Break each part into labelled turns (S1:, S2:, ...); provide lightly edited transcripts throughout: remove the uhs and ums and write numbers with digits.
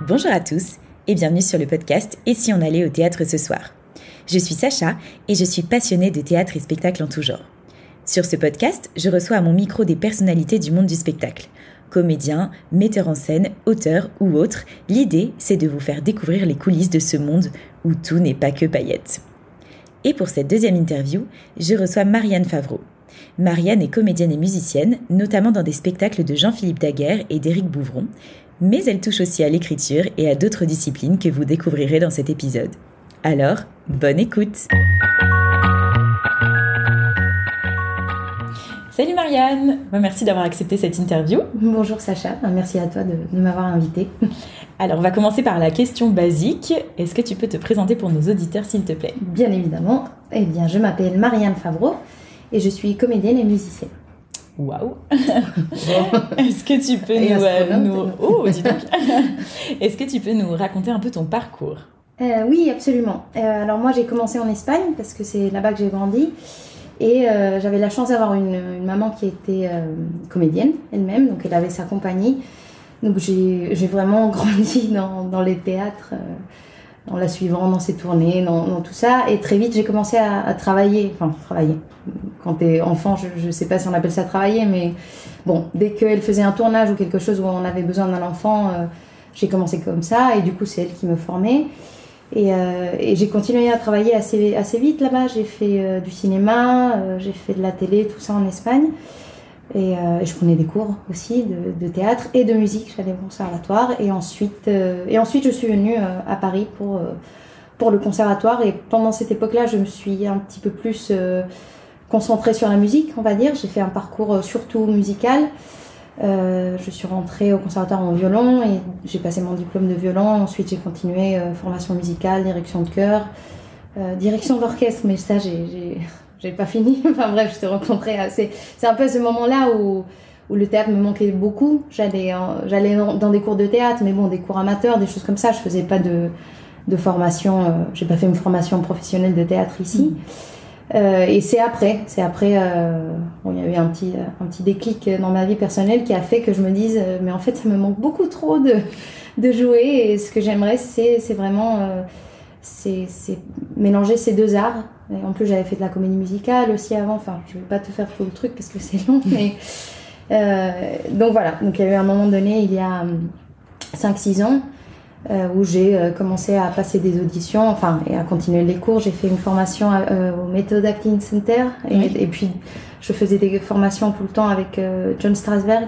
S1: Bonjour à tous et bienvenue sur le podcast « Et si on allait au théâtre ce soir ?» Je suis Sacha et je suis passionnée de théâtre et spectacle en tout genre. Sur ce podcast, je reçois à mon micro des personnalités du monde du spectacle. Comédiens, metteurs en scène, auteurs ou autres, l'idée c'est de vous faire découvrir les coulisses de ce monde où tout n'est pas que paillettes. Et pour cette deuxième interview, je reçois Marianne Favreau. Marianne est comédienne et musicienne, notamment dans des spectacles de Jean-Philippe Daguerre et d'Éric Bouvron, mais elle touche aussi à l'écriture et à d'autres disciplines que vous découvrirez dans cet épisode. Alors, bonne écoute! Salut Marianne! Merci d'avoir accepté cette interview.
S2: Bonjour Sacha, merci à toi de m'avoir invitée.
S1: Alors, on va commencer par la question basique. Est-ce que tu peux te présenter pour nos auditeurs, s'il te plaît?
S2: Bien évidemment. Eh bien, je m'appelle Marianne Favreau et je suis comédienne et musicienne.
S1: Waouh. Est-ce que tu peux Est-ce que tu peux nous raconter un peu ton parcours?
S2: Oui, absolument. Alors moi, j'ai commencé en Espagne parce que c'est là-bas que j'ai grandi. Et j'avais la chance d'avoir une maman qui était comédienne elle-même, donc elle avait sa compagnie. Donc j'ai vraiment grandi dans les théâtres, en la suivant dans ses tournées, dans tout ça. Et très vite, j'ai commencé à travailler. Enfin, travailler. Quand t'es enfant, je sais pas si on appelle ça travailler, mais bon, dès qu'elle faisait un tournage ou quelque chose où on avait besoin d'un enfant, j'ai commencé comme ça. Et du coup, c'est elle qui me formait. Et j'ai continué à travailler assez vite là-bas. J'ai fait du cinéma, j'ai fait de la télé, tout ça en Espagne. Et je prenais des cours aussi de théâtre et de musique. J'allais au conservatoire. Et ensuite, je suis venue à Paris pour le conservatoire. Et pendant cette époque-là, je me suis un petit peu plus concentrée sur la musique, on va dire. J'ai fait un parcours surtout musical. Je suis rentrée au conservatoire en violon et j'ai passé mon diplôme de violon. Ensuite, j'ai continué formation musicale, direction de chœur, direction d'orchestre, mais ça, j'ai pas fini. Enfin bref, je te rencontrais. C'est un peu ce moment-là où le théâtre me manquait beaucoup. J'allais dans des cours de théâtre, mais bon, des cours amateurs, des choses comme ça. Je faisais pas de formation. J'ai pas fait une formation professionnelle de théâtre ici. Et c'est après, bon, il y a eu un petit déclic dans ma vie personnelle qui a fait que je me dise, mais en fait, ça me manque beaucoup trop de jouer. Et ce que j'aimerais, c'est vraiment c'est mélanger ces deux arts. Et en plus, j'avais fait de la comédie musicale aussi avant. Enfin, je vais pas te faire tout le truc parce que c'est long, mais donc voilà. Donc il y a eu un moment donné, il y a 5-6 ans. Où j'ai commencé à passer des auditions, et à continuer les cours. J'ai fait une formation au Method Acting Center et puis je faisais des formations tout le temps avec John Strasberg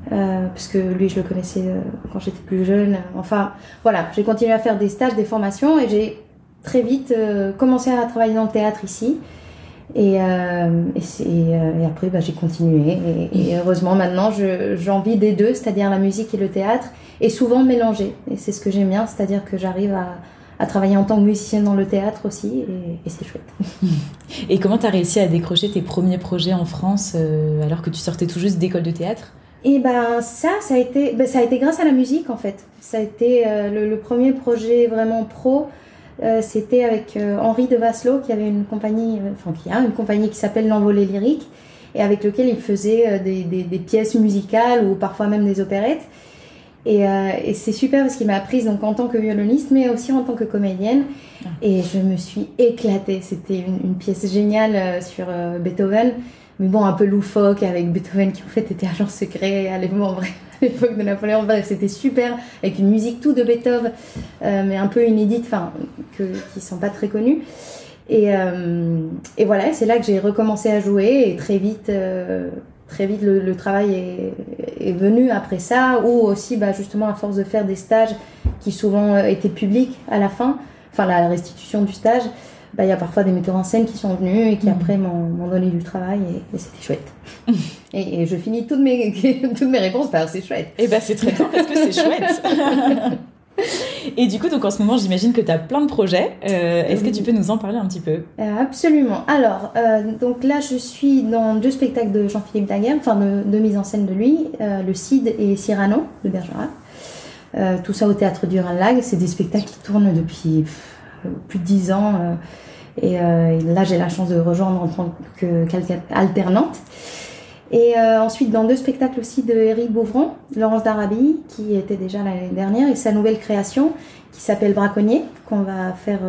S2: parce que lui je le connaissais quand j'étais plus jeune. Enfin voilà, j'ai continué à faire des stages, des formations et j'ai très vite commencé à travailler dans le théâtre ici. Et après j'ai continué et heureusement maintenant j'en vis des deux, c'est-à-dire la musique et le théâtre, et souvent mélangé, et c'est ce que j'aime bien, c'est-à-dire que j'arrive à travailler en tant que musicienne dans le théâtre aussi, et c'est chouette.
S1: Et comment tu as réussi à décrocher tes premiers projets en France alors que tu sortais tout juste d'école de théâtre?
S2: Et ça a été grâce à la musique en fait. Ça a été le premier projet vraiment pro. C'était avec Henri de Vasselot qui avait une compagnie, qui a une compagnie qui s'appelle l'Envolée Lyrique, et avec lequel il faisait des pièces musicales ou parfois même des opérettes. Et c'est super parce qu'il m'a apprise donc en tant que violoniste mais aussi en tant que comédienne. Et je me suis éclatée. C'était une pièce géniale sur Beethoven, mais bon un peu loufoque, avec Beethoven qui en fait était agent secret à l'époque de Napoléon. Bref, c'était super, avec une musique tout de Beethoven, mais un peu inédite, qui sont pas très connues. Et voilà, c'est là que j'ai recommencé à jouer, et très vite le travail est venu après ça, ou aussi justement à force de faire des stages qui souvent étaient publics à la fin, la restitution du stage. Il y a parfois des metteurs en scène qui sont venus et qui après m'ont donné du travail, et c'était chouette. Et je finis toutes mes réponses par c'est chouette.
S1: Et c'est très bien parce que c'est chouette. Et du coup, donc en ce moment, j'imagine que tu as plein de projets. Est-ce que tu peux nous en parler un petit peu?
S2: Absolument. Alors, donc là, je suis dans 2 spectacles de Jean-Philippe Daguerre, de mise en scène de lui, le Cid et Cyrano de Bergerac. Tout ça au Théâtre du Rhin-Lag. C'est des spectacles qui tournent depuis plus de 10 ans. Et là, j'ai la chance de rejoindre en tant qu'alternante. Et ensuite, dans 2 spectacles aussi de Éric Bouvron, Laurence d'Arabie, qui était déjà l'année dernière, et sa nouvelle création, qui s'appelle Braconnier, qu'on va faire...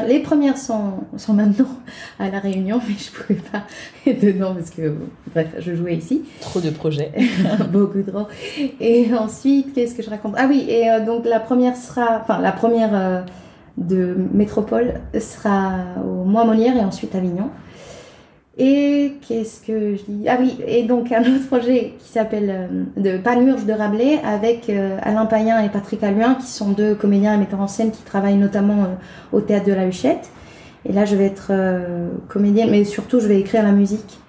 S2: les premières sont maintenant à La Réunion, mais je ne pouvais pas être dedans parce que, bref, je jouais ici.
S1: Trop de projets.
S2: Beaucoup trop. Et ensuite, qu'est-ce que je raconte? Ah oui, et donc la première de Métropole sera au Mois Molière et ensuite Avignon. Et qu'est-ce que je dis? Ah oui, et donc un autre projet qui s'appelle de Panurge de Rabelais avec Alain Payen et Patrick Alluin, qui sont 2 comédiens et metteurs en scène qui travaillent notamment au Théâtre de la Huchette. Et là, je vais être comédienne, mais surtout, je vais écrire la musique.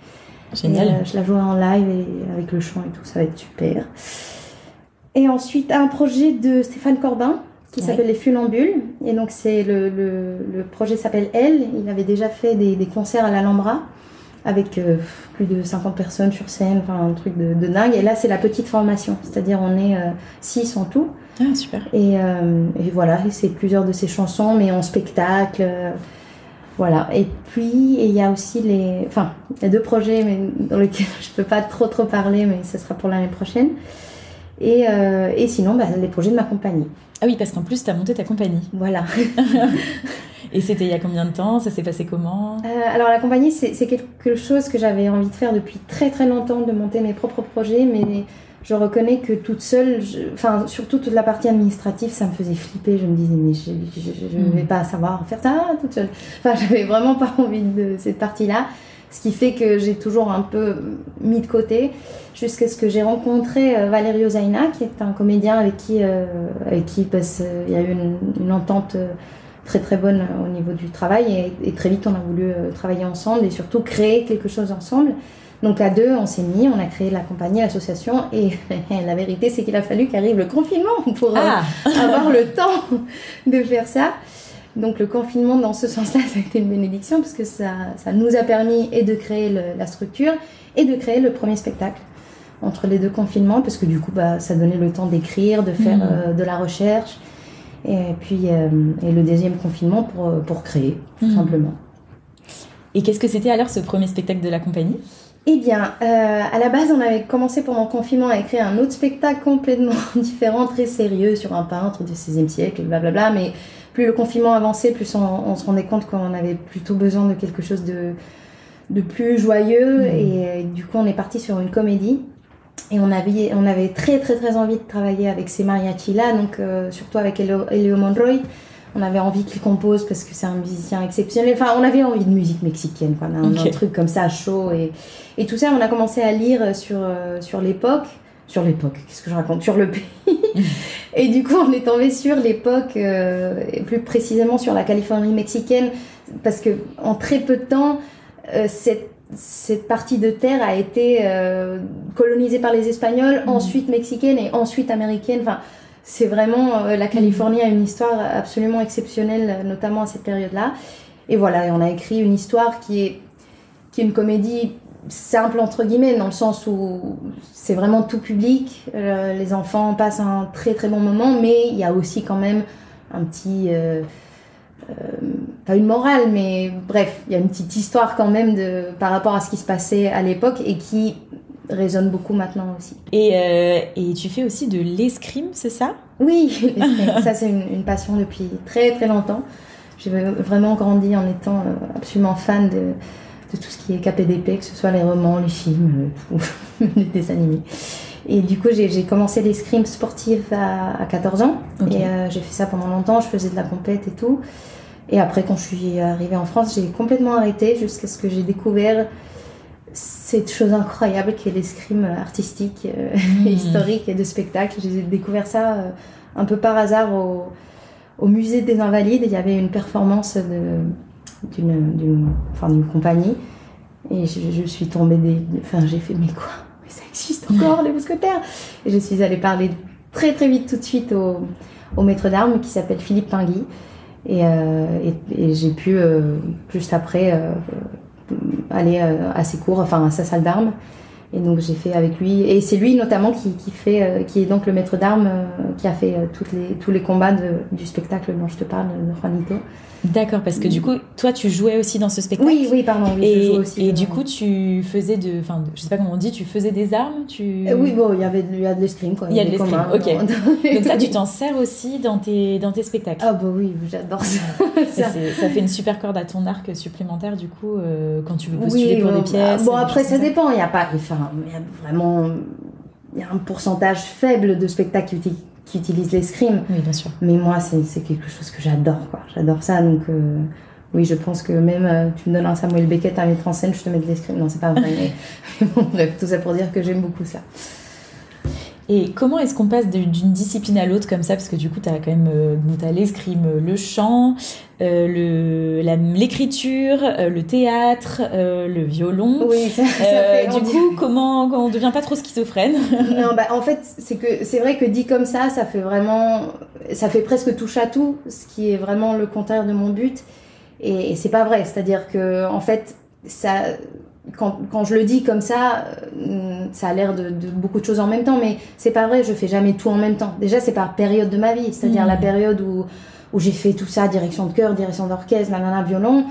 S1: Génial.
S2: Et, je la jouerai en live et avec le chant et tout, ça va être super. Et ensuite, un projet de Stéphane Corbin qui s'appelle Les Funambules. Et donc, c'est le projet s'appelle Elle. Il avait déjà fait des concerts à l'Alhambra avec plus de 50 personnes sur scène, enfin un truc de dingue. Et là, c'est la petite formation, c'est-à-dire on est 6 en tout.
S1: Ah, super.
S2: Et voilà, et c'est plusieurs de ces chansons, mais en spectacle. Voilà. Et puis, il y a aussi il y a 2 projets mais dans lesquels je ne peux pas trop parler, mais ce sera pour l'année prochaine. Et sinon, les projets de ma compagnie.
S1: Ah oui, parce qu'en plus, tu as monté ta compagnie.
S2: Voilà.
S1: Et c'était il y a combien de temps? Ça s'est passé comment?
S2: Alors la compagnie, c'est quelque chose que j'avais envie de faire depuis très très longtemps, de monter mes propres projets, mais je reconnais que toute seule, surtout toute la partie administrative, ça me faisait flipper. Je me disais, mais je ne vais pas savoir faire ça toute seule. Enfin, j'avais vraiment pas envie de cette partie-là, ce qui fait que j'ai toujours un peu mis de côté, jusqu'à ce que j'ai rencontré Valerio Zaina, qui est un comédien avec qui il y a eu une entente très très bonne au niveau du travail, et très vite on a voulu travailler ensemble et surtout créer quelque chose ensemble. Donc à 2 on s'est mis, on a créé la compagnie, l'association, et la vérité c'est qu'il a fallu qu'arrive le confinement pour avoir le temps de faire ça. Donc le confinement dans ce sens-là, ça a été une bénédiction parce que ça nous a permis et de créer la structure et de créer le premier spectacle entre les 2 confinements, parce que du coup ça donnait le temps d'écrire, de faire de la recherche. Et puis et le 2e confinement pour créer, tout simplement.
S1: Et qu'est-ce que c'était alors ce premier spectacle de la compagnie?
S2: Eh bien, à la base, on avait commencé pendant le confinement à écrire un autre spectacle complètement différent, très sérieux, sur un peintre du XVIe siècle, blablabla. Mais plus le confinement avançait, plus on se rendait compte qu'on avait plutôt besoin de quelque chose de plus joyeux. Et du coup, on est parti sur une comédie. Et on avait très très très envie de travailler avec ces mariachis-là, donc surtout avec Elio Monroy. On avait envie qu'il compose parce que c'est un musicien exceptionnel. Enfin, on avait envie de musique mexicaine, quoi. Un truc comme ça, chaud. Et tout ça, on a commencé à lire sur l'époque. Sur l'époque, qu'est-ce que je raconte? Sur le pays. Et du coup, on est tombé sur l'époque, et plus précisément sur la Californie mexicaine, parce qu'en très peu de temps, cette partie de terre a été colonisée par les Espagnols, ensuite mexicaine et ensuite américaine. Enfin, c'est vraiment... la Californie a une histoire absolument exceptionnelle, notamment à cette période-là. Et voilà, et on a écrit une histoire qui est une comédie simple, entre guillemets, dans le sens où c'est vraiment tout public. Les enfants passent un très très bon moment, mais il y a aussi quand même un petit... pas une morale, mais bref, il y a une petite histoire quand même par rapport à ce qui se passait à l'époque et qui résonne beaucoup maintenant aussi.
S1: Et tu fais aussi de l'escrime, c'est ça?
S2: Oui, ça c'est une passion depuis très très longtemps. J'ai vraiment grandi en étant absolument fan de tout ce qui est KPDP, que ce soit les romans, les films, les dessins animés. Et du coup, j'ai commencé l'escrime sportive à 14 ans. Okay. Et j'ai fait ça pendant longtemps, je faisais de la compète et tout. Et après, quand je suis arrivée en France, j'ai complètement arrêté jusqu'à ce que j'ai découvert cette chose incroyable qu'est l'escrime artistique, historique et de spectacle. J'ai découvert ça un peu par hasard au musée des Invalides. Il y avait une performance d'une compagnie. Et je suis tombée j'ai fait, mais quoi? Mais ça existe encore, les mousquetaires? Et je suis allée parler très très vite tout de suite au maître d'armes qui s'appelle Philippe Tinguy. Et j'ai pu, juste après, aller à ses cours, enfin à sa salle d'armes. Et donc j'ai fait avec lui, et c'est lui notamment qui est donc le maître d'armes, qui a fait tous les combats du spectacle dont je te parle, de Juanito.
S1: D'accord, parce que du coup, toi, tu jouais aussi dans ce spectacle.
S2: Oui, pardon, oui, je jouais aussi.
S1: Et du coup, tu faisais je sais pas comment on dit, tu faisais des armes,
S2: Oui, bon, il y a de l'escrime, quoi.
S1: Il y a de l'escrime, ok. Donc ça, tu t'en sers aussi dans tes spectacles.
S2: Ah bah oui, j'adore ça.
S1: Ça fait une super corde à ton arc supplémentaire, du coup, quand tu veux postuler pour des pièces.
S2: Bon, après, ça dépend. Il y a un pourcentage faible de spectacles qui utilisent l'escrime.
S1: Oui, bien sûr.
S2: Mais moi, c'est quelque chose que j'adore, quoi. J'adore ça, donc oui, je pense que même tu me donnes un Samuel Beckett à mettre en scène, je te mets de l'escrime. Non, c'est pas vrai, mais bon, bref, tout ça pour dire que j'aime beaucoup ça.
S1: Et comment est-ce qu'on passe d'une discipline à l'autre comme ça? Parce que du coup, tu as quand même t'as l'escrime, le chant, l'écriture, le théâtre, le violon.
S2: Oui, ça fait...
S1: Du coup, comment on ne devient pas trop schizophrène?
S2: Non, en fait, c'est vrai que dit comme ça fait presque touche à tout, ce qui est vraiment le contraire de mon but. Et c'est pas vrai. C'est-à-dire que, en fait, ça... Quand je le dis comme ça a l'air de beaucoup de choses en même temps, mais c'est pas vrai, je fais jamais tout en même temps. Déjà, c'est par période de ma vie, c'est-à-dire la période où j'ai fait tout ça, direction de chœur, direction d'orchestre, violon,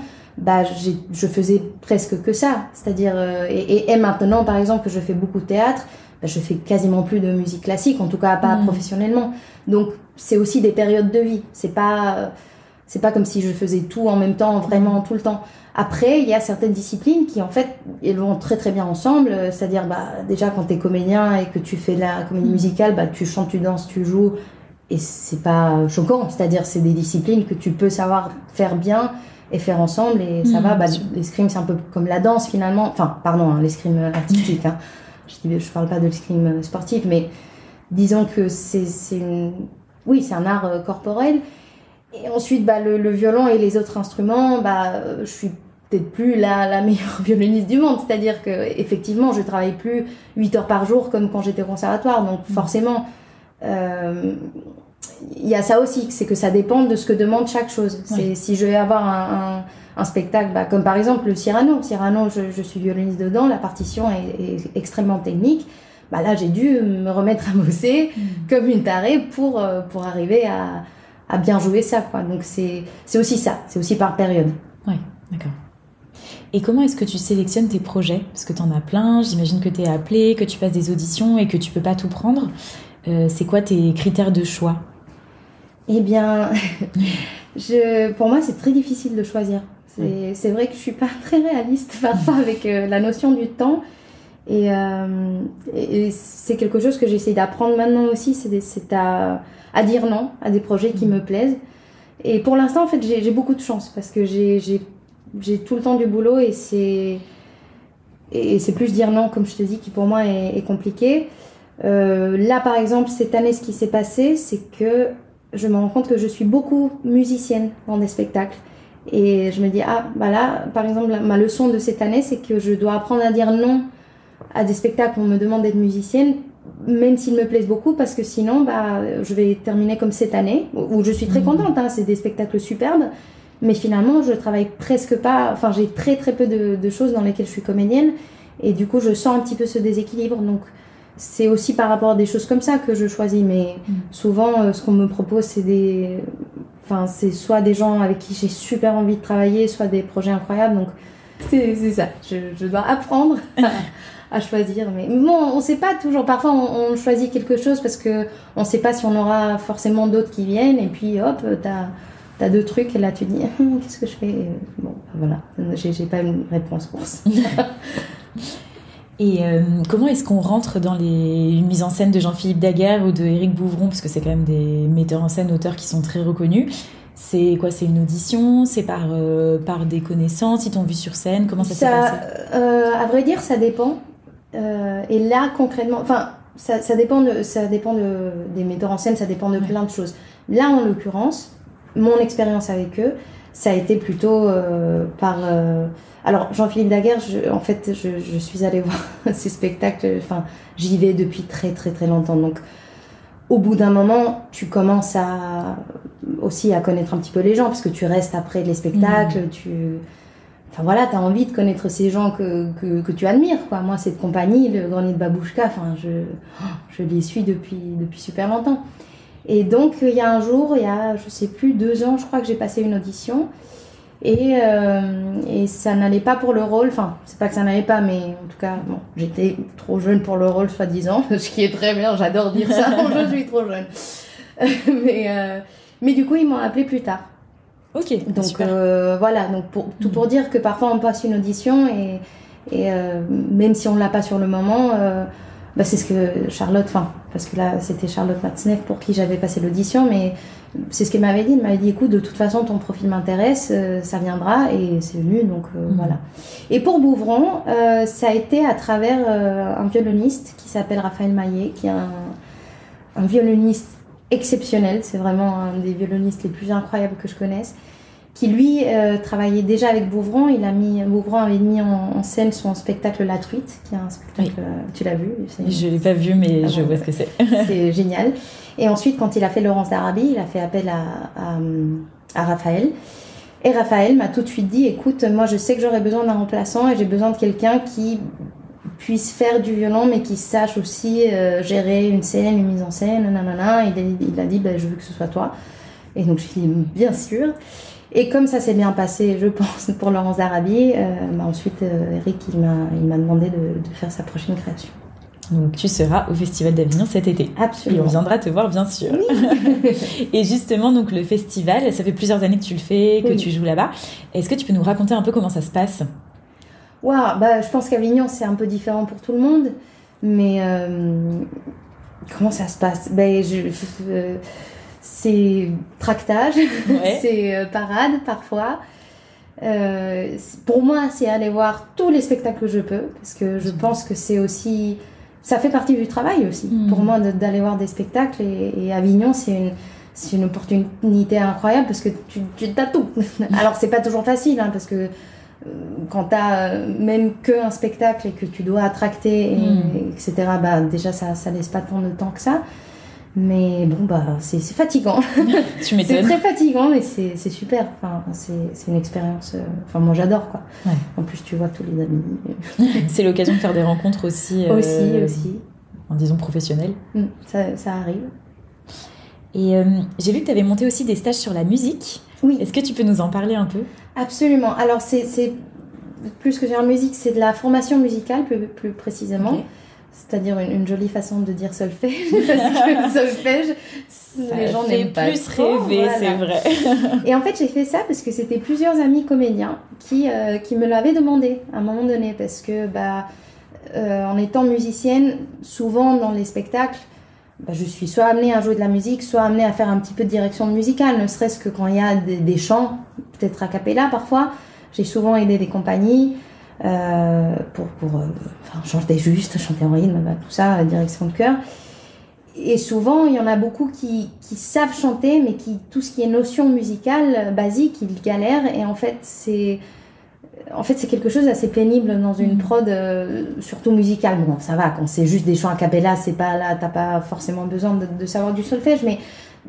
S2: je faisais presque que ça. C'est-à-dire, et maintenant, par exemple, que je fais beaucoup de théâtre, je fais quasiment plus de musique classique, en tout cas pas professionnellement. Donc, c'est aussi des périodes de vie. C'est pas comme si je faisais tout en même temps, vraiment tout le temps. Après, il y a certaines disciplines qui, en fait, elles vont très très bien ensemble. C'est-à-dire, déjà, quand t'es comédien et que tu fais de la comédie musicale, tu chantes, tu danses, tu joues, et c'est pas choquant. C'est-à-dire, c'est des disciplines que tu peux savoir faire bien et faire ensemble, et ça va. L'escrime, c'est un peu comme la danse, finalement. Enfin, pardon, l'escrime artistique. Hein. Je parle pas de l'escrime sportif, mais disons que c'est un art corporel. Et ensuite, le violon et les autres instruments, je suis peut-être plus la meilleure violoniste du monde. C'est-à-dire que effectivement, je travaille plus 8 heures par jour comme quand j'étais au conservatoire. Donc forcément, il y a ça aussi, c'est que ça dépend de ce que demande chaque chose. Oui. Si je vais avoir un spectacle, comme par exemple le Cyrano. Cyrano, je suis violoniste dedans, la partition est extrêmement technique. Là, j'ai dû me remettre à bosser comme une tarée pour arriver à bien jouer ça, quoi. Donc c'est aussi ça, c'est aussi par période.
S1: Ouais, d'accord. Et comment est-ce que tu sélectionnes tes projets? Parce que tu en as plein, j'imagine que tu es appelé, que tu passes des auditions et que tu peux pas tout prendre. C'est quoi tes critères de choix?
S2: Eh bien, pour moi, c'est très difficile de choisir. C'est vrai que je suis pas très réaliste parfois avec la notion du temps. Et c'est quelque chose que j'essaie d'apprendre maintenant aussi, c'est à dire non à des projets qui me plaisent. Et pour l'instant, en fait, j'ai beaucoup de chance parce que j'ai tout le temps du boulot, et c'est plus dire non, comme je te dis, qui pour moi est compliqué. Là, par exemple, cette année, ce qui s'est passé, c'est que je me rends compte que je suis beaucoup musicienne dans des spectacles. Et je me dis, là, par exemple, ma leçon de cette année, c'est que je dois apprendre à dire non à des spectacles où on me demande d'être musicienne, même s'ils me plaisent beaucoup, parce que sinon, je vais terminer comme cette année, où je suis très contente, hein, c'est des spectacles superbes, mais finalement, je travaille presque pas, enfin, j'ai très très peu de choses dans lesquelles je suis comédienne, et du coup, je sens un petit peu ce déséquilibre, donc c'est aussi par rapport à des choses comme ça que je choisis, mais souvent, ce qu'on me propose, c'est soit des gens avec qui j'ai super envie de travailler, soit des projets incroyables, donc c'est ça, je dois apprendre à choisir, mais bon, on sait pas toujours. Parfois, on choisit quelque chose parce que on sait pas si on aura forcément d'autres qui viennent, et puis hop, t'as deux trucs, et là tu dis qu'est-ce que je fais? Bon, voilà, j'ai pas une réponse pour ça.
S1: Et comment est-ce qu'on rentre dans les mises en scène de Jean-Philippe Daguerre ou de Éric Bouvron, parce que c'est quand même des metteurs en scène, auteurs qui sont très reconnus? C'est quoi? C'est une audition? C'est par des connaissances? Ils t'ont vu sur scène? Comment ça s'est passé?
S2: À vrai dire, ça dépend. Et là, concrètement, ça dépend des metteurs en scène, ça dépend de plein de choses. Là, en l'occurrence, mon expérience avec eux, ça a été plutôt par... Alors, Jean-Philippe Daguerre, je suis allée voir ses spectacles, j'y vais depuis très très très longtemps. Donc, au bout d'un moment, tu commences aussi à connaître un petit peu les gens, parce que tu restes après les spectacles, enfin voilà, t'as envie de connaître ces gens que tu admires, quoi. Moi, cette compagnie, le Grenier de Babouchka, enfin, je les suis depuis super longtemps. Et donc, il y a un jour, il y a, je sais plus, 2 ans, je crois que j'ai passé une audition. Et ça n'allait pas pour le rôle, enfin, c'est pas que ça n'allait pas, mais en tout cas, bon, j'étais trop jeune pour le rôle, soi-disant, ce qui est très bien, j'adore dire ça, je suis trop jeune. Mais du coup, ils m'ont appelé plus tard.
S1: Ok,
S2: donc voilà, donc pour dire que parfois on passe une audition et même si on l'a pas sur le moment, c'est ce que Charlotte, enfin parce que là c'était Charlotte Matzneff pour qui j'avais passé l'audition, mais c'est ce qu'elle m'avait dit. Elle m'avait dit écoute, de toute façon ton profil m'intéresse, ça viendra, et c'est venu, donc voilà. Et pour Bouvron, ça a été à travers un violoniste qui s'appelle Raphaël Maillet, qui est un violoniste exceptionnel, c'est vraiment un des violonistes les plus incroyables que je connaisse, qui lui travaillait déjà avec Bouvron. Bouvron avait mis en scène son spectacle La Truite, qui est un spectacle, tu l'as vu?
S1: Je l'ai pas vu, mais je vois ce que c'est.
S2: C'est génial. Et ensuite, quand il a fait Laurence d'Arabie, il a fait appel à Raphaël. Et Raphaël m'a tout de suite dit écoute, moi je sais que j'aurais besoin d'un remplaçant et j'ai besoin de quelqu'un qui puisse faire du violon, mais qui sache aussi gérer une scène, une mise en scène, nanana. Il a dit je veux que ce soit toi. Et donc j'ai dit bien sûr. Et comme ça s'est bien passé, je pense, pour Laurence d'Arabie, ensuite Eric il m'a demandé de faire sa prochaine création.
S1: Donc tu seras au Festival d'Avignon cet été.
S2: Absolument.
S1: Et on viendra te voir, bien sûr. Oui. Et justement, donc le festival, ça fait plusieurs années que tu le fais, que tu joues là-bas. Est-ce que tu peux nous raconter un peu comment ça se passe?
S2: Je pense qu'Avignon, c'est un peu différent pour tout le monde. Mais comment ça se passe? C'est tractage, c'est parade parfois. Pour moi, c'est aller voir tous les spectacles que je peux, parce que je pense que c'est aussi... Ça fait partie du travail aussi, pour moi, d'aller voir des spectacles. Et Avignon, c'est une opportunité incroyable, parce que tu as tout. Alors, c'est pas toujours facile, hein, parce que quand tu as même qu'un spectacle et que tu dois attracter, etc., déjà, ça laisse pas tant de temps que ça. Mais bon, c'est fatigant.
S1: Tu m'étonnes.
S2: C'est très fatigant, mais c'est super. Enfin, c'est une expérience. Enfin, moi, j'adore, quoi. Ouais. En plus, tu vois tous les amis.
S1: C'est l'occasion de faire des rencontres aussi.
S2: Aussi.
S1: Disons professionnelles.
S2: Ça arrive.
S1: Et j'ai vu que tu avais monté aussi des stages sur la musique.
S2: Oui.
S1: Est-ce que tu peux nous en parler un peu? Absolument.
S2: Alors, c'est plus que dire musique, c'est de la formation musicale, plus précisément. Okay. C'est-à-dire une jolie façon de dire solfège, parce que solfège, les gens n'aiment pas.
S1: Plus rêver, voilà. C'est vrai.
S2: Et en fait, j'ai fait ça parce que c'était plusieurs amis comédiens qui me l'avaient demandé à un moment donné, parce que en étant musicienne, souvent dans les spectacles, je suis soit amenée à jouer de la musique, soit amenée à faire un petit peu de direction musicale, ne serait-ce que quand il y a des chants, peut-être a cappella parfois. J'ai souvent aidé des compagnies. Pour chanter juste, chanter en rythme, tout ça, direction de chœur. Et souvent, il y en a beaucoup qui savent chanter, mais tout ce qui est notion musicale basique, ils galèrent. Et en fait, c'est quelque chose d'assez pénible dans une prod, surtout musicale. Bon, ça va, quand c'est juste des chants a cappella, c'est pas là, t'as pas forcément besoin de savoir du solfège, mais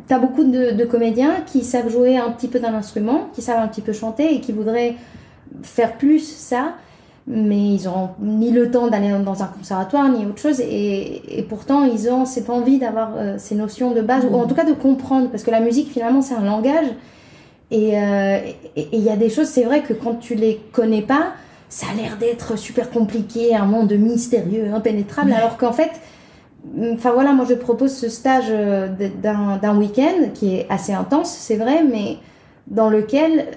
S2: t'as beaucoup de comédiens qui savent jouer un petit peu d'un instrument, qui savent un petit peu chanter et qui voudraient faire plus ça, mais ils n'ont ni le temps d'aller dans un conservatoire ni autre chose, et pourtant ils ont cette envie d'avoir ces notions de base, ou en tout cas de comprendre, parce que la musique finalement c'est un langage, et il y a des choses, c'est vrai que quand tu les connais pas, ça a l'air d'être super compliqué, un monde mystérieux, impénétrable, alors qu'en fait, voilà, moi je propose ce stage d'un week-end qui est assez intense, c'est vrai, mais dans lequel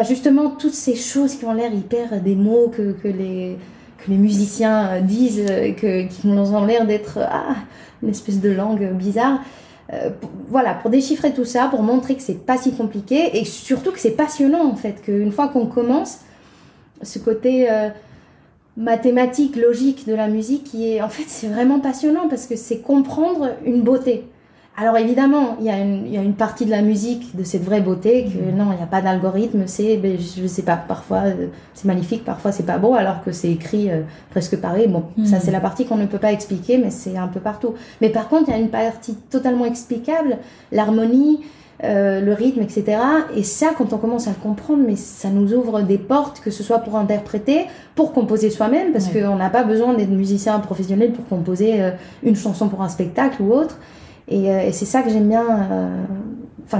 S2: justement toutes ces choses qui ont l'air hyper des mots que les musiciens disent, qui ont l'air d'être une espèce de langue bizarre, pour déchiffrer tout ça, pour montrer que c'est pas si compliqué, et surtout que c'est passionnant en fait, qu'une fois qu'on commence, ce côté mathématique, logique de la musique, qui est en fait, c'est vraiment passionnant, parce que c'est comprendre une beauté. Alors évidemment, il y a une partie de la musique, de cette vraie beauté, que non, il n'y a pas d'algorithme, je ne sais pas, parfois c'est magnifique, parfois c'est pas beau, alors que c'est écrit presque pareil. Bon, ça c'est la partie qu'on ne peut pas expliquer, mais c'est un peu partout. Mais par contre, il y a une partie totalement explicable, l'harmonie, le rythme, etc. Et ça, quand on commence à le comprendre, mais ça nous ouvre des portes, que ce soit pour interpréter, pour composer soi-même, parce qu'on n'a pas besoin d'être musicien professionnel pour composer une chanson pour un spectacle ou autre. Et c'est ça que j'aime bien,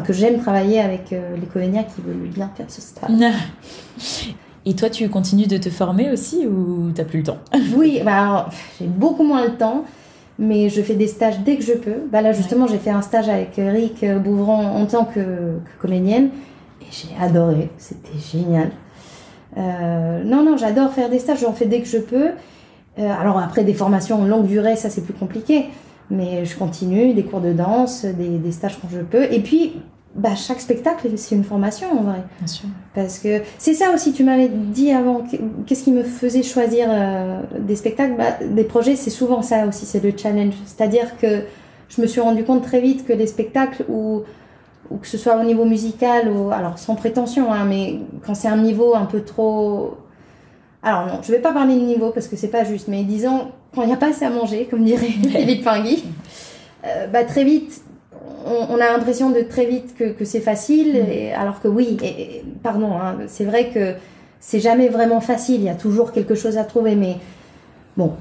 S2: que j'aime travailler avec les comédiens qui veulent bien faire ce stage.
S1: Et toi, tu continues de te former aussi ou t'as plus le temps?
S2: Oui, alors, j'ai beaucoup moins le temps, mais je fais des stages dès que je peux. Là, justement, j'ai fait un stage avec Rick Bouvron en tant que comédienne et j'ai adoré, c'était génial. Non, j'adore faire des stages, j'en fais dès que je peux. Alors après, des formations longue durée, ça c'est plus compliqué. Mais je continue, des cours de danse, des stages quand je peux. Et puis, chaque spectacle, c'est une formation en vrai.
S1: Bien sûr.
S2: Parce que c'est ça aussi, tu m'avais dit avant, qu'est-ce qui me faisait choisir des spectacles, des projets, c'est souvent ça aussi, c'est le challenge. C'est-à-dire que je me suis rendu compte très vite que les spectacles, ou que ce soit au niveau musical, alors sans prétention, mais quand c'est un niveau un peu trop... Alors non, je vais pas parler de niveau parce que c'est pas juste, mais disons, quand il n'y a pas assez à manger, comme dirait Philippe Pinguy, très vite, on a l'impression de très vite que c'est facile, alors que oui, pardon, c'est vrai que c'est jamais vraiment facile, il y a toujours quelque chose à trouver, mais bon,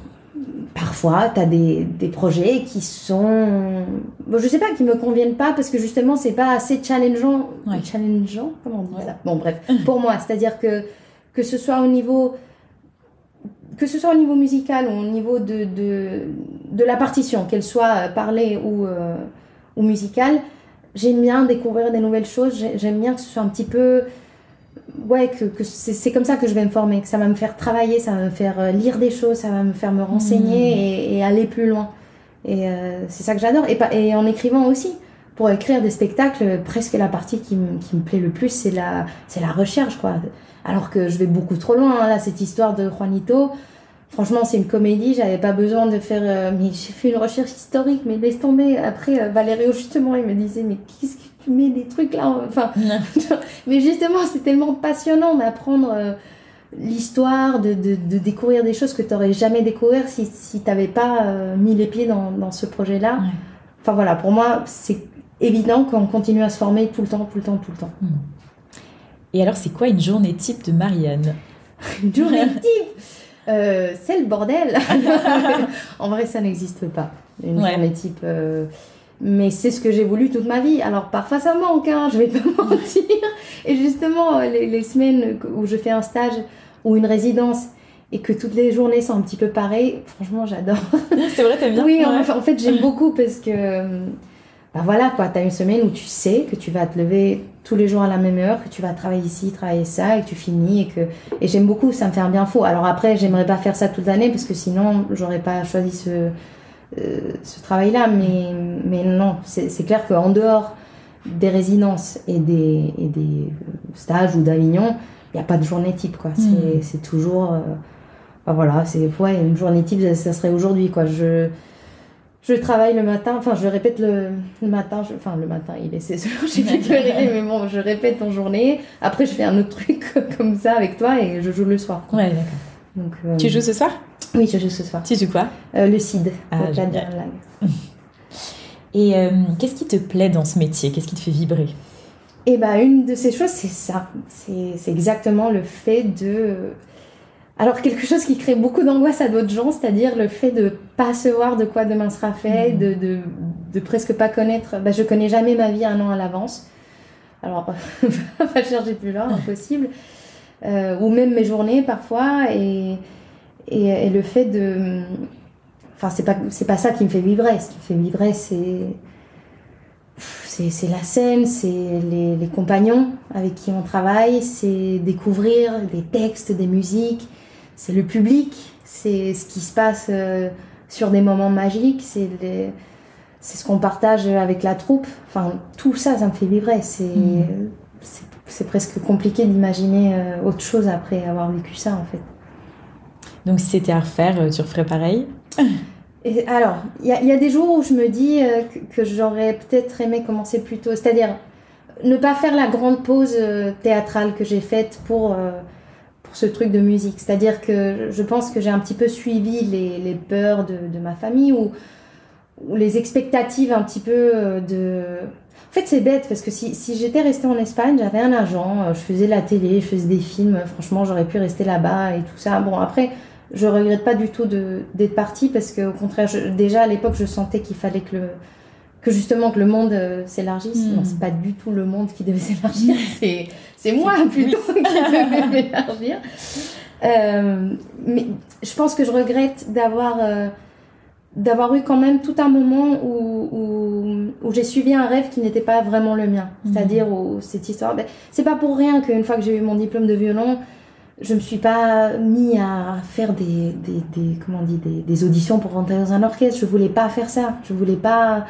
S2: parfois, tu as des projets qui sont... Bon, je sais pas, qui me conviennent pas parce que justement, c'est pas assez challengeant.
S1: Ouais.
S2: Challengeant, comment on dit ça? Bon, bref, pour moi, c'est-à-dire que ce soit au niveau musical ou au niveau de la partition, qu'elle soit parlée ou musicale, j'aime bien découvrir des nouvelles choses, j'aime bien que ce soit un petit peu... Ouais, que c'est comme ça que je vais me former, que ça va me faire travailler, ça va me faire lire des choses, ça va me faire me renseigner et aller plus loin. Et c'est ça que j'adore. Et en écrivant aussi. Pour écrire des spectacles, presque la partie qui me plaît le plus, c'est la recherche, quoi. Alors que je vais beaucoup trop loin, là, cette histoire de Juanito. Franchement, c'est une comédie, j'avais pas besoin de faire... mais j'ai fait une recherche historique, mais laisse tomber. Après, Valério, justement, il me disait, mais qu'est-ce que tu mets des trucs là? Enfin, mais justement, c'est tellement passionnant d'apprendre l'histoire, de découvrir des choses que tu n'aurais jamais découvert si tu n'avais pas mis les pieds dans ce projet-là. Ouais. Enfin voilà, pour moi, c'est évident qu'on continue à se former tout le temps.
S1: Et alors, c'est quoi une journée type de Marianne?
S2: Une journée type c'est le bordel. En vrai, ça n'existe pas. Une journée type... mais c'est ce que j'ai voulu toute ma vie. Alors parfois ça manque, je vais pas mentir. Et justement, les semaines où je fais un stage ou une résidence et que toutes les journées sont un petit peu pareilles, franchement j'adore.
S1: C'est vrai, t'aimes bien?
S2: Oui, en fait j'aime beaucoup parce que voilà quoi, t'as une semaine où tu sais que tu vas te lever tous les jours à la même heure, que tu vas travailler ici, travailler ça, et que tu finis, et j'aime beaucoup, ça me fait un bien fou. Alors après, j'aimerais pas faire ça toute l'année parce que sinon j'aurais pas choisi ce travail-là, mais non, c'est clair qu'en dehors des résidences et des stages ou d'Avignon, il n'y a pas de journée type, quoi. C'est toujours... voilà, une journée type, ça serait aujourd'hui, quoi. Je travaille le matin, je répète le matin, le matin, il est 16h, j'ai fait que répéter, mais bon, je répète en journée. Après, je fais un autre truc comme ça avec toi et je joue le soir, quoi.
S1: Ouais, d'accord. Donc, tu joues ce soir?
S2: Oui, je joue ce soir.
S1: Tu joues quoi?
S2: Le CID,
S1: le Jadjal Live. Et qu'est-ce qui te plaît dans ce métier? Qu'est-ce qui te fait vibrer?
S2: Eh une de ces choses, c'est ça. C'est exactement le fait de... Alors, quelque chose qui crée beaucoup d'angoisse à d'autres gens, c'est-à-dire le fait de pas savoir de quoi demain sera fait, de presque pas connaître... je connais jamais ma vie un an à l'avance. Alors, pas chercher plus loin, impossible. Ou même mes journées, parfois, et le fait de... c'est pas ça qui me fait vibrer. Ce qui me fait vibrer, c'est la scène, c'est les compagnons avec qui on travaille, c'est découvrir des textes, des musiques, c'est le public, c'est ce qui se passe sur des moments magiques, c'est ce qu'on partage avec la troupe. Tout ça, ça me fait vibrer. C'est presque compliqué d'imaginer autre chose après avoir vécu ça, en fait.
S1: Donc si c'était à refaire, tu referais pareil?
S2: Et alors, il y a des jours où je me dis que j'aurais peut-être aimé commencer plus tôt. C'est-à-dire, ne pas faire la grande pause théâtrale que j'ai faite pour ce truc de musique. C'est-à-dire que je pense que j'ai un petit peu suivi les peurs de ma famille ou les expectatives un petit peu de... En fait, c'est bête parce que si j'étais restée en Espagne, j'avais un agent, je faisais la télé, je faisais des films, franchement, j'aurais pu rester là-bas et tout ça. Bon, après, je regrette pas du tout d'être partie parce qu'au contraire, déjà à l'époque, je sentais qu'il fallait que justement que le monde s'élargisse. Non, c'est pas du tout le monde qui devait s'élargir, c'est moi plutôt qui devais m'élargir. Mais je pense que je regrette d'avoir eu quand même tout un moment où j'ai suivi un rêve qui n'était pas vraiment le mien. C'est-à-dire cette histoire... C'est pas pour rien qu'une fois que j'ai eu mon diplôme de violon, je me suis pas mis à faire des auditions pour rentrer dans un orchestre. Je voulais pas faire ça. Je voulais pas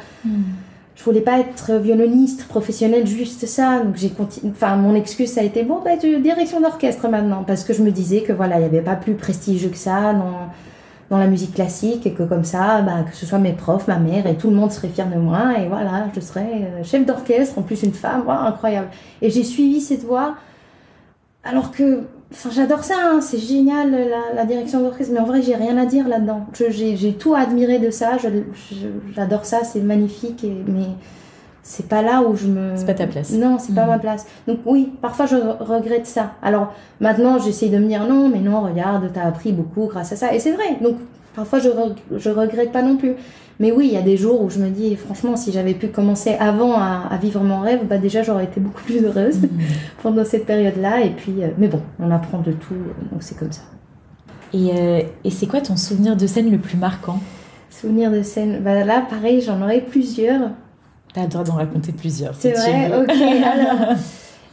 S2: être violoniste professionnelle, juste ça. Donc j'ai continué. Enfin, mon excuse ça a été direction d'orchestre maintenant, parce que je me disais que voilà, il y avait pas plus prestigieux que ça dans la musique classique et que comme ça, que ce soit mes profs, ma mère et tout le monde serait fier de moi et voilà, je serais chef d'orchestre, en plus une femme, voilà, incroyable. Et j'ai suivi cette voie alors que j'adore ça, hein, c'est génial la direction d'orchestre, mais en vrai j'ai rien à dire là-dedans. J'ai tout à admirer de ça, j'adore ça, c'est magnifique, mais c'est pas là où
S1: c'est pas ta place.
S2: Non, c'est pas ma place. Donc oui, parfois je regrette ça. Alors maintenant j'essaie de me dire non, mais non, regarde, t'as appris beaucoup grâce à ça, et c'est vrai. Donc parfois je regrette pas non plus. Mais oui, il y a des jours où je me dis, franchement, si j'avais pu commencer avant à vivre mon rêve, déjà j'aurais été beaucoup plus heureuse pendant cette période-là. Et puis, mais bon, on apprend de tout, donc c'est comme ça.
S1: Et c'est quoi ton souvenir de scène le plus marquant ?
S2: Souvenir de scène, là, pareil, j'en aurais plusieurs.
S1: T'as le droit d'en raconter plusieurs.
S2: C'est vrai, ok.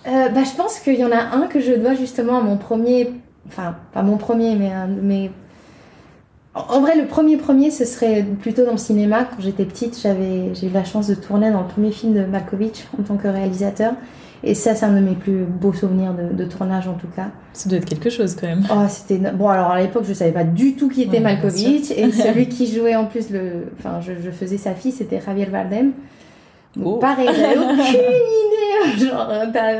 S2: Alors, je pense qu'il y en a un que je dois justement à mon premier, enfin, pas mon premier, mais un de mes... En vrai, le premier, ce serait plutôt dans le cinéma. Quand j'étais petite, j'ai eu la chance de tourner dans le premier film de Malkovich en tant que réalisateur. Et ça, c'est un de mes plus beaux souvenirs de tournage, en tout cas.
S1: Ça doit être quelque chose, quand même.
S2: Oh, c'était... Bon, alors, à l'époque, je savais pas du tout qui était Malkovich. Et celui qui jouait en plus Enfin, je faisais sa fille, c'était Javier Bardem. Oh. Pareil, j'avais aucune idée. Genre,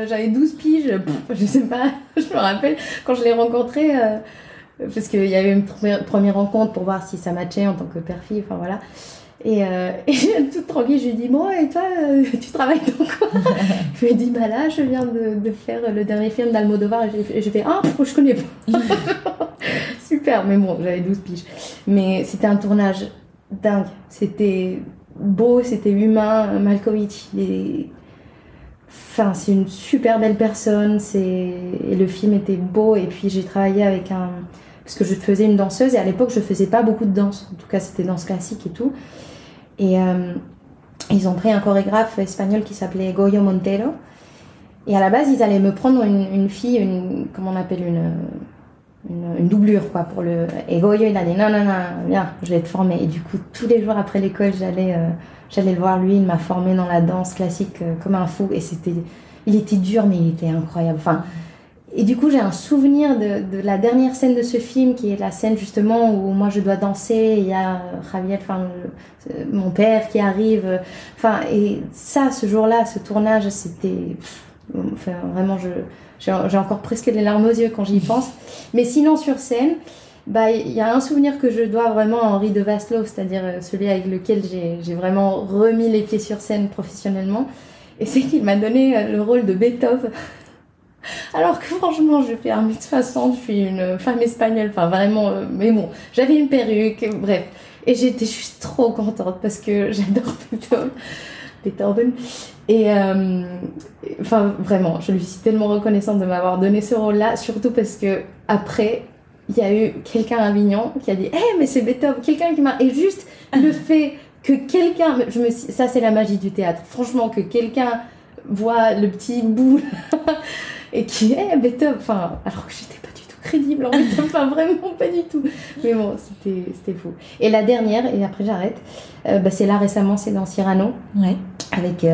S2: j'avais 12 piges. Je sais pas, je me rappelle, quand je l'ai rencontré... parce qu'il y avait une première rencontre pour voir si ça matchait en tant que père-fille, enfin voilà. Et toute tranquille, je lui dis, bon, et toi, tu travailles dans quoi? Je lui ai dit, là, je viens de faire le dernier film d'Almodovar, et j'ai fait, je connais pas. Super, mais bon, j'avais 12 piges. Mais c'était un tournage dingue, c'était beau, c'était humain. Malkovich, enfin, c'est une super belle personne, et le film était beau, et puis j'ai travaillé avec parce que je faisais une danseuse, et à l'époque je faisais pas beaucoup de danse, en tout cas c'était danse classique et tout, et ils ont pris un chorégraphe espagnol qui s'appelait Goyo Montero, et à la base ils allaient me prendre une fille, comment on appelle, une doublure quoi, et Goyo il a dit non, viens, je vais te former, et du coup tous les jours après l'école j'allais le voir, lui il m'a formé dans la danse classique comme un fou, et il était dur mais il était incroyable, enfin. Et du coup, j'ai un souvenir de la dernière scène de ce film, qui est la scène justement où moi je dois danser, il y a Javier, mon père qui arrive, et ça, ce jour-là, ce tournage, c'était, vraiment, j'ai encore presque les larmes aux yeux quand j'y pense. Mais sinon, sur scène, il y a un souvenir que je dois vraiment à Henri de Vasselot, c'est-à-dire celui avec lequel j'ai vraiment remis les pieds sur scène professionnellement, et c'est qu'il m'a donné le rôle de Beethoven. Alors que franchement, je fais 1m60, je suis une femme espagnole, enfin vraiment, mais bon, j'avais une perruque, bref. Et j'étais juste trop contente parce que j'adore Beethoven. Et vraiment, je lui suis tellement reconnaissante de m'avoir donné ce rôle-là, surtout parce que après, il y a eu quelqu'un à Avignon qui a dit « mais c'est Beethoven !» Quelqu'un qui m'a... Et juste le fait que quelqu'un... Ça, c'est la magie du théâtre. Franchement, que quelqu'un voit le petit bout... et qui est Beethoven, alors que j'étais pas du tout crédible en Beethoven, vraiment pas du tout. Mais bon, c'était fou. Et la dernière, et après j'arrête, c'est là récemment, c'est dans Cyrano.
S1: Ouais.
S2: Avec,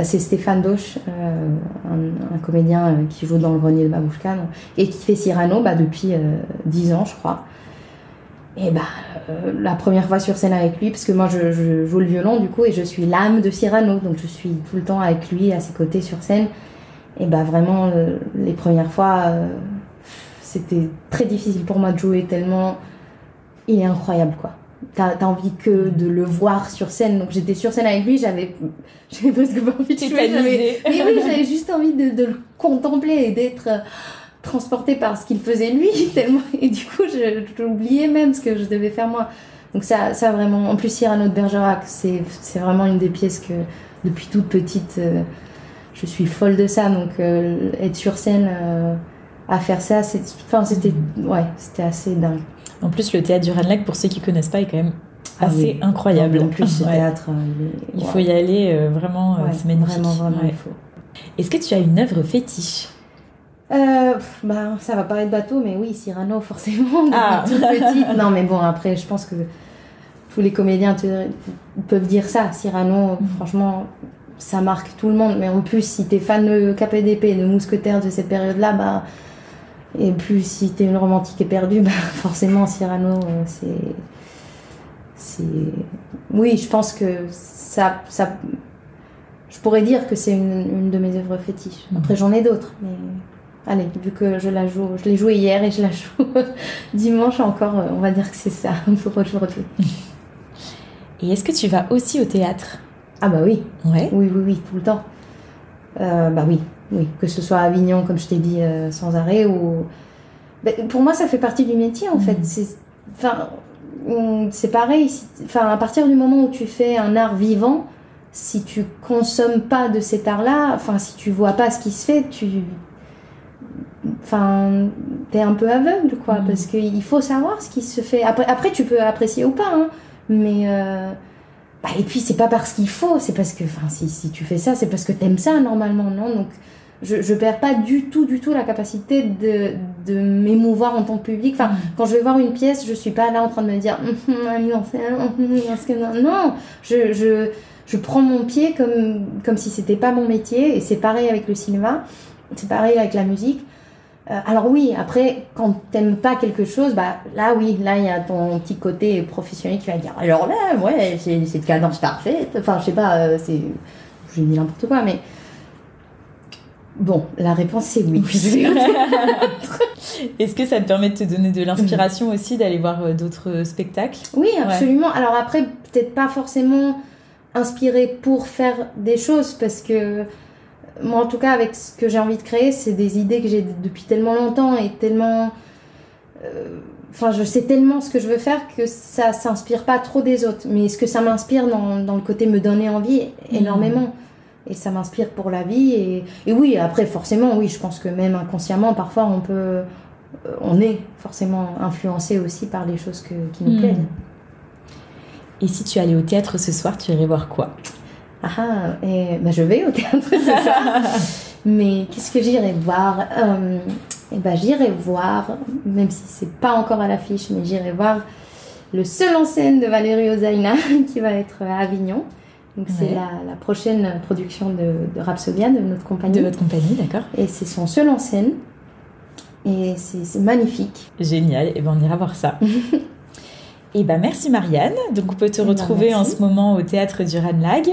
S2: c'est Stéphane Doche, un comédien qui joue dans Le Grenier de Babouchka, et qui fait Cyrano depuis 10 ans, je crois. Et la première fois sur scène avec lui, parce que moi je joue le violon du coup et je suis l'âme de Cyrano, donc je suis tout le temps avec lui à ses côtés sur scène. Et vraiment les premières fois c'était très difficile pour moi de jouer tellement il est incroyable quoi. T'as envie que de le voir sur scène, donc j'étais sur scène avec lui, j'avais presque pas envie de jouer, j'avais juste envie de le contempler et d'être transportée par ce qu'il faisait lui tellement, et du coup j'oubliais même ce que je devais faire moi. Donc ça vraiment, en plus Cyrano de Bergerac c'est vraiment une des pièces que depuis toute petite je suis folle de ça, donc être sur scène à faire ça c'était assez dingue.
S1: En plus, le théâtre du Ranelagh, pour ceux qui ne connaissent pas, est quand même assez incroyable.
S2: En plus, ce théâtre,
S1: il faut y aller, vraiment, c'est magnifique.
S2: Vraiment, il faut.
S1: Est-ce que tu as une œuvre fétiche ?
S2: Ça va paraître bateau, mais oui, Cyrano, forcément, depuis toute petite. Non, mais bon, après, je pense que tous les comédiens peuvent dire ça. Cyrano, franchement, ça marque tout le monde. Mais en plus, si t'es fan de KPDP, de Mousquetaires de cette période-là, et plus si t'es une romantique éperdue, forcément Cyrano, c'est... Oui, je pense que ça... Je pourrais dire que c'est une de mes œuvres fétiches. Après, j'en ai d'autres, mais... Allez, vu que je l'ai jouée hier et je la joue dimanche encore, on va dire que c'est ça pour aujourd'hui.
S1: Et est-ce que tu vas aussi au théâtre ?
S2: Ah oui.
S1: Ouais.
S2: Oui, tout le temps. Oui, que ce soit à Avignon, comme je t'ai dit, sans arrêt, ou... pour moi, ça fait partie du métier, en fait. C'est pareil. À partir du moment où tu fais un art vivant, si tu consommes pas de cet art-là, si tu vois pas ce qui se fait, t'es un peu aveugle, quoi, parce qu'il faut savoir ce qui se fait. Après tu peux apprécier ou pas, hein, mais... et puis c'est pas parce qu'il faut, c'est parce que si tu fais ça, c'est parce que t'aimes ça normalement, non? Donc je perds pas du tout la capacité de m'émouvoir en tant que public. Quand je vais voir une pièce, je suis pas là en train de me dire non, je prends mon pied comme si c'était pas mon métier, et c'est pareil avec le cinéma, c'est pareil avec la musique. Alors oui, après, quand t'aimes pas quelque chose, là il y a ton petit côté professionnel qui va dire alors là, c'est une cadence parfaite. Je sais pas, je dis n'importe quoi, mais bon, la réponse c'est oui.
S1: Est-ce que ça te permet de te donner de l'inspiration aussi, d'aller voir d'autres spectacles ?
S2: Oui, absolument. Ouais. Alors après, peut-être pas forcément inspiré pour faire des choses, parce que moi, en tout cas, avec ce que j'ai envie de créer, c'est des idées que j'ai depuis tellement longtemps et tellement... je sais tellement ce que je veux faire que ça s'inspire pas trop des autres. Mais ce que ça m'inspire dans le côté me donner envie, énormément. Et ça m'inspire pour la vie. Et oui, après, forcément, oui, je pense que même inconsciemment, parfois, on est forcément influencé aussi par les choses qui nous plaisent.
S1: Et si tu allais au théâtre ce soir, tu irais voir quoi ?
S2: Je vais au théâtre, c'est ça. Mais qu'est-ce que j'irai voir ? J'irai voir, même si c'est pas encore à l'affiche, mais j'irai voir le seul en scène de Valérie Ozaina qui va être à Avignon. Donc c'est la prochaine production de Rhapsodia, de notre compagnie.
S1: De votre compagnie, d'accord.
S2: Et c'est son seul en scène. Et c'est magnifique.
S1: Génial, et on ira voir ça. Merci Marianne. Donc on peut te retrouver en ce moment au théâtre du Ranelagh,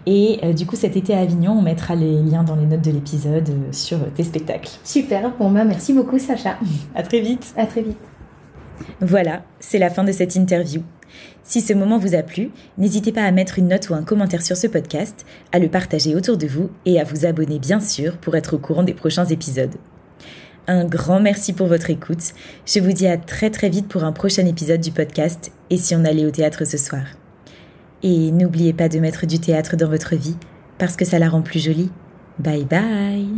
S1: et du coup cet été à Avignon, on mettra les liens dans les notes de l'épisode sur tes spectacles.
S2: Super, merci beaucoup Sacha.
S1: À très vite.
S2: À très vite.
S1: Voilà, c'est la fin de cette interview. Si ce moment vous a plu, n'hésitez pas à mettre une note ou un commentaire sur ce podcast, à le partager autour de vous et à vous abonner bien sûr pour être au courant des prochains épisodes. Un grand merci pour votre écoute. Je vous dis à très très vite pour un prochain épisode du podcast « Et si on allait au théâtre ce soir ?» Et n'oubliez pas de mettre du théâtre dans votre vie, parce que ça la rend plus jolie. Bye bye.